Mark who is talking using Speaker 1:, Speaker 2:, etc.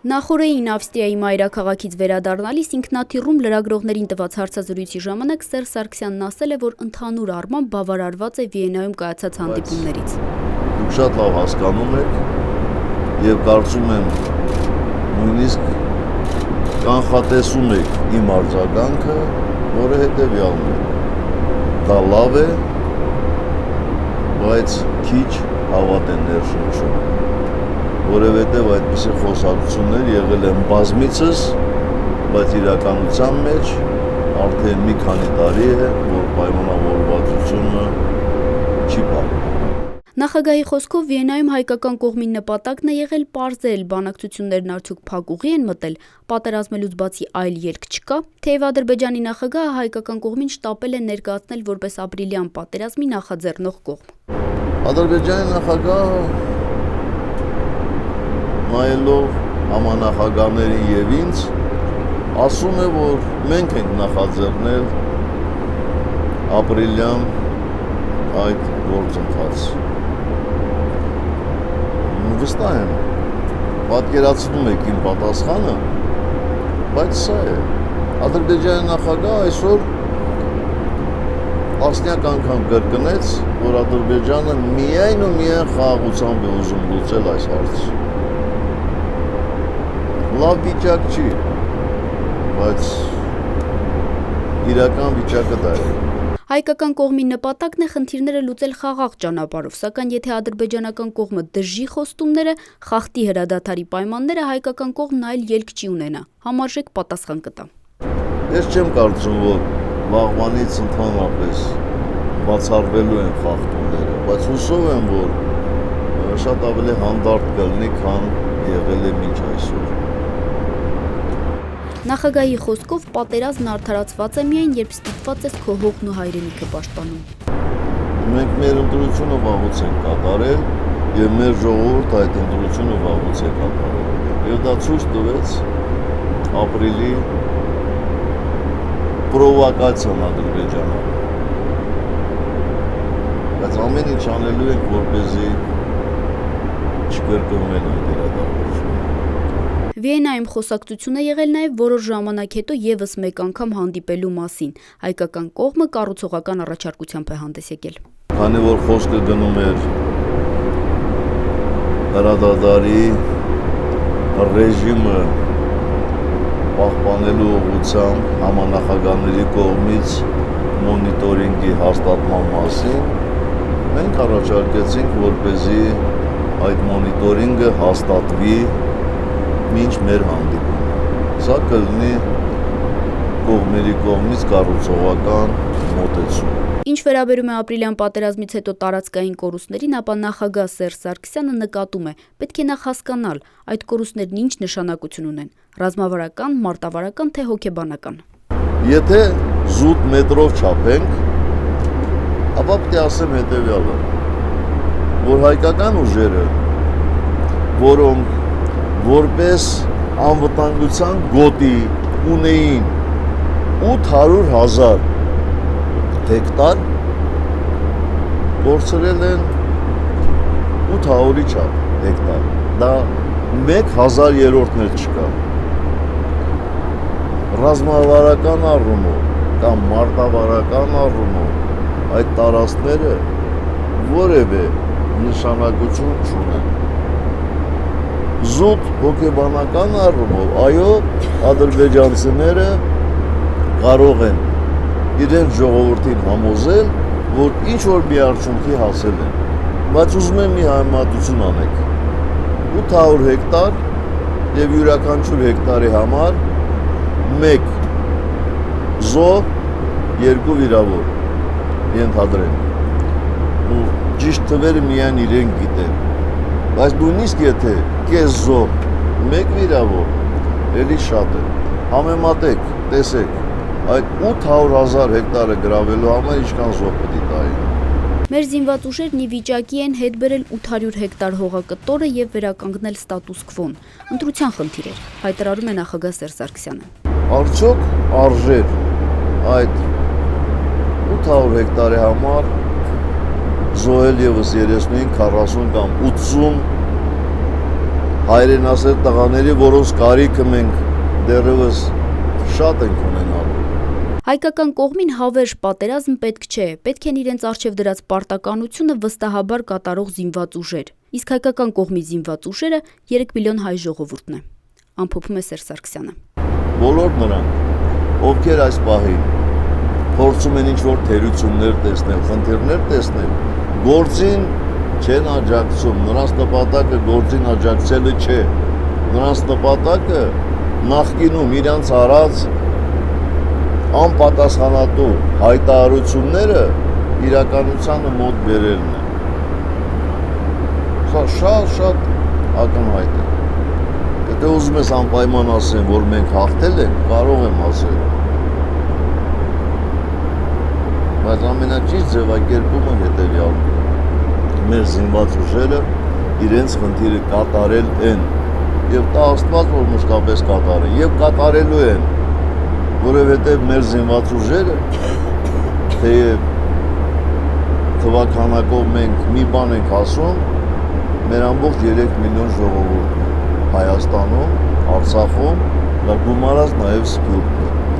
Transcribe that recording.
Speaker 1: Նախորդին Ավստրիայի մայրաքաղաքից վերադառնալիս ինքնաթիռում լրագրողներին տված հարցազրույցի ժամանակ Սերժ Սարգսյանն ասել է, որ ընդհանուր առմամբ բավարարված է Վիեննայում կայացած հանդիպումներից։
Speaker 2: Դուք շատ լավ հասկանում եք եւ կարծում եմ նույնիսկ կանխատեսում եք իմ արձագանքը, որը հետեւյալն է։ Դա լավ է, բայց քիչ հավատ են ներշնչում։ Որովհետև այդպիսի խոսակցություններ եղել են բազմիցս, բայց իրականության մեջ արդեն մի քանի տարի է, որ պայմանավորվածությունը չի պահպանվում։
Speaker 1: Նախագահի խոսքով Վիեննայում հայկական կողմի նպատակն է եղել պարզել, բանակցություններն արդյոք փակուղի են մտել, պատերազմելուց բացի այլ ելք չկա, թեև Ադրբեջանի նախագահը հայկական կողմին շտապել է ներկայացնել որպես ապրիլյան պատերազմի նախաձեռնող կողմ։
Speaker 2: Ադրբեջանի նախագահը նայելով համանախագահներին եւ ինձ, ասում է, որ մենք ենք նախաձեռնել ապրիլյան այդ գործընթացը։ Վստահ եմ, պատկերացնում եք իմ պատասխանը, բայց սա է։ Ադրբեջանի նախագահը այսօր տասնյակ անգամ կրկնեց, որ Ադրբեջանը միայն ու միայն խաղաղությամբ է ուզում լուծել այս հարցը։ Լավ վիճակ չի, բայց իրական վիճակը դա է։
Speaker 1: Հայկական կողմի նպատակն է խնդիրները լուծել խաղաղ ճանապարհով, սակայն եթե ադրբեջանական կողմը դժի խոստումները, խախտի հրադադարի պայմանները, հայկական կողմն այլ ելք չի ունենա, համարժեք պատասխան կտա։
Speaker 2: Ես չեմ կարծում, որ վաղվանից ընդհանրապես բացառվելու են խախտումները, բայց հուսով եմ, որ շատ ավելի հանդարտ կլինի, քան եղել է մինչ այսօր։
Speaker 1: Նախագահի խոսքով պատերազմն արդարացված է միայն, երբ ստիպված ես քո հողն ու հայրենիքը պաշտպանում։
Speaker 2: Մենք մեր ընտրությունը վաղուց ենք կատարել եւ մեր ժողովուրդը այդ ընտրությունը վաղուց է կատարել։ Եվ դա ցույց տվեց ապրիլի պրովոկացիան Ադրբեջանը։ Բայց ամեն ինչ անելու ենք, որպեսզի չկրկնվեն այդ իրադարձությունները։
Speaker 1: Վիեննայում խոսակցություն է եղել նաև որոշ ժամանակ հետո եւս մեկ անգամ հանդիպելու մասին։ Հայկական կողմը կառուցողական առաջարկությամբ է հանդես եկել։
Speaker 2: Քանի որ խոսքը գնում էր հրադադարի ռեժիմը պահպանելու ուղղությամբ համանախագահների կողմից մոնիտորինգի հաստատման մասին, մենք առաջարկեցինք, որպեսզի այդ մոնիտորինգը հաստատվի մինչ մեր հանդիպումը։ Սա կլինի կողմերի կողմից կառուցողական մոտեցում։
Speaker 1: Ինչ վերաբերում է ապրիլյան պատերազմից հետո տարածքային կորուստներին, ապա նախագահ Սերժ Սարգսյանը նկատում է, պետք է նախ հասկանալ, այդ կորուստներն ինչ նշանակություն ունեն՝ ռազմավարական, մարտավարական, թե հոգեբանական։
Speaker 2: Եթե զուտ մետրով չափենք, ապա պետք է ասեմ հետևյալը, որ հայկական ուժերը, որոնք որպես անվտանգության գոտի ունեին 800,000 հեկտար, կորցրել են 800-ի չափ հեկտար, դա 1/1000-ն էլ չկա։ Ռազմավարական առումով կամ մարտավարական առումով այդ տարածքները որևէ նշանակություն չունեն։ Զուտ հոգեբանական առումով, այո, ադրբեջանցիները կարող են իրենց ժողովրդին համոզել, որ ինչ-որ մի արդյունքի հասել են, բայց ուզում եմ մի համեմատություն անեք։ 800 հեկտար եւ յուրաքանչյուր հեկտարի համար 1 զոհ, 2 վիրավոր ենթադրենք։ Ու ճիշտ թվերը միայն իրենք գիտեն։ Բայց նույնիսկ եթե կես զոհ, 1 վիրավոր, էլի շատ է։ Համեմատեք, տեսեք, այդ 800,000 հեկտարը գրավելու համար ինչքան զոհ պետք է տային։
Speaker 1: Մեր զինված ուժերն ի վիճակի են հետ բերել 800 հեկտար հողակտորը եւ վերականգնել ստատուս քվոն։ Ընտրության խնդիր էր, հայտարարում է նախագահ Սերժ Սարգսյանը։
Speaker 2: Արդյոք արժեր այդ 800 հեկտարի համար զոհել եւս 35, 40 կամ 80 հայրենասեր տղաների, որոնց կարիքը մենք դեռևս շատ ենք ունենալու։
Speaker 1: Հայկական կողմին հավերժ պատերազմ պետք չէ, պետք են իրենց առջև դրած պարտականությունը վստահաբար կատարող զինված ուժեր, իսկ հայկական կողմի զինված ուժերը 3 միլիոն հայ ժողովուրդն է, ամփոփում է Սերժ Սարգսյանը։
Speaker 2: Բոլոր նրանք, ովքեր այս պահին փորձում են ինչ-որ թերություններ տեսնել, խնդիրներ տեսնել, գործին չեն աջակցում, նրանց նպատակը գործին աջակցելը չէ, նրանց նպատակը նախկինում իրանց արած անպատասխանատու հայտարարությունները իրականությանը մոտ բերելն է։ Սա շատ ակնհայտ է։ Եթե ուզում ես անպայման ասեմ, որ մենք հաղթել ենք, կարող եմ ասել։ Բայց ամենաճիշտ ձևակերպումը հետևյալն է։ Մեր զինված ուժերը իրենց խնդիրը կատարել են եւ տա Աստված, որ մշտապես կատարեն եւ կատարելու են, որովհետեւ մեր զինված ուժերը թեև թվականակով մենք մի բան ենք ասում, մեր ամբողջ 3 միլիոն ժողովուրդն է Հայաստանում, Արցախում, դա գումարած նաեւ Սփյուռքն է։